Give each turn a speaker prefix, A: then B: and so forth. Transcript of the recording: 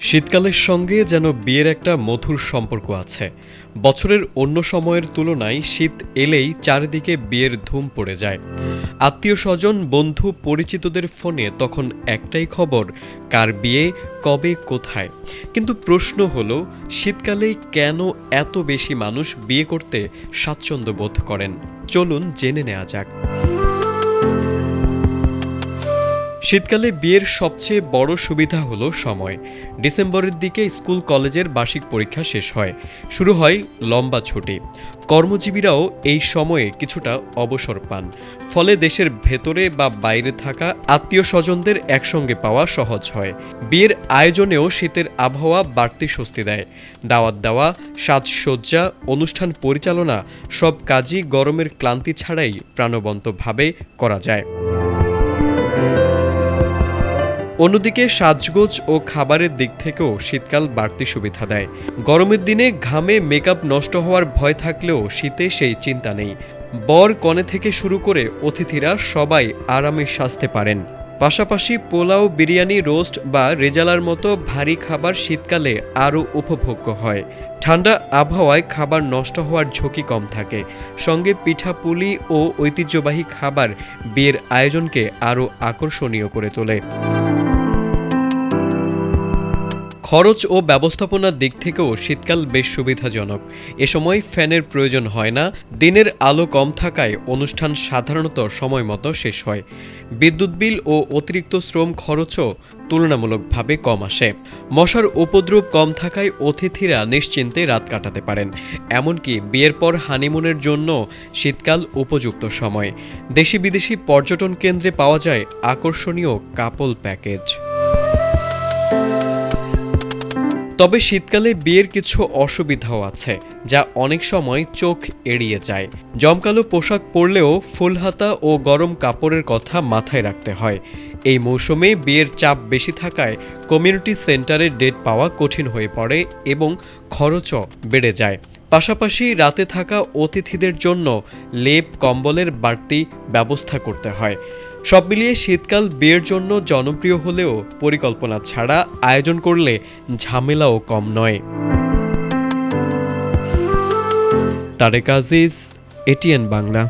A: শীতকালের সঙ্গে যেন বিয়ের একটা মধুর সম্পর্ক আছে। বছরের অন্য সময়ের তুলনায় শীত এলেই চারিদিকে বিয়ের ধুম পড়ে যায়। আত্মীয় স্বজন, বন্ধু, পরিচিতদের ফোনে তখন একটাই খবর, কার বিয়ে, কবে, কোথায়। কিন্তু প্রশ্ন হলো, শীতকালেই কেন এত বেশি মানুষ বিয়ে করতে স্বাচ্ছন্দ্য বোধ করেন? চলুন জেনে নেওয়া যাক। শীতকালে বিয়ের সবচেয়ে বড় সুবিধা হলো সময়। ডিসেম্বরের দিকে স্কুল কলেজের বার্ষিক পরীক্ষা শেষ হয়, শুরু হয় লম্বা ছুটি। কর্মজীবীরাও এই সময়ে কিছুটা অবসর পান, ফলে দেশের ভেতরে বা বাইরে থাকা আত্মীয় স্বজনদের একসঙ্গে পাওয়া সহজ হয়। বিয়ের আয়োজনেও শীতের আবহাওয়া বাড়তি স্বস্তি দেয়। দাওয়াত দেওয়া, সাজসজ্জা, অনুষ্ঠান পরিচালনা সব কাজই গরমের ক্লান্তি ছাড়াই প্রাণবন্তভাবে করা যায়। অন্যদিকে সাজগোজ ও খাবারের দিক থেকেও শীতকাল বাড়তি সুবিধা দেয়। গরমের দিনে ঘামে মেকআপ নষ্ট হওয়ার ভয় থাকলেও শীতে সেই চিন্তা নেই। বর কনে থেকে শুরু করে অতিথিরা সবাই আরামে সাজতে পারেন। পাশাপাশি পোলাও, বিরিয়ানি, রোস্ট বা রেজালার মতো ভারী খাবার শীতকালে আরও উপভোগ্য হয়। ঠান্ডা আবহাওয়ায় খাবার নষ্ট হওয়ার ঝুঁকি কম থাকে। সঙ্গে পিঠাপুলি ও ঐতিহ্যবাহী খাবার বিয়ের আয়োজনকে আরও আকর্ষণীয় করে তোলে। খরচ ও ব্যবস্থাপনার দিক থেকেও শীতকাল বেশ সুবিধাজনক। এ সময় ফ্যানের প্রয়োজন হয় না, দিনের আলো কম থাকায় অনুষ্ঠান সাধারণত সময় মতো শেষ হয়। বিদ্যুৎ বিল ও অতিরিক্ত শ্রম খরচও তুলনামূলকভাবে কম আসে। মশার উপদ্রব কম থাকায় অতিথিরা নিশ্চিন্তে রাত কাটাতে পারেন। এমনকি বিয়ের পর হানিমুনের জন্য শীতকাল উপযুক্ত সময়। দেশি বিদেশি পর্যটন কেন্দ্রে পাওয়া যায় আকর্ষণীয় কাপল প্যাকেজ। তবে শীতকালে বিয়ের কিছু অসুবিধাও আছে, যা অনেক সময় চোখ এড়িয়ে যায়। জমকালো পোশাক পরলেও ফুলহাতা ও গরম কাপড়ের কথা মাথায় রাখতে হয়। এই মৌসুমে বিয়ের চাপ বেশি থাকায় কমিউনিটি সেন্টারে ডেট পাওয়া কঠিন হয়ে পড়ে এবং খরচও বেড়ে যায়। পাশাপাশি রাতে থাকা অতিথিদের জন্য লেপ, কম্বলের বাড়তি ব্যবস্থা করতে হয়। সব মিলিয়ে শীতকাল বিয়ের জন্য জনপ্রিয় হলেও পরিকল্পনা ছাড়া আয়োজন করলে ঝামেলাও কম নয়। তারেক আজিজ, এটিএন বাংলা।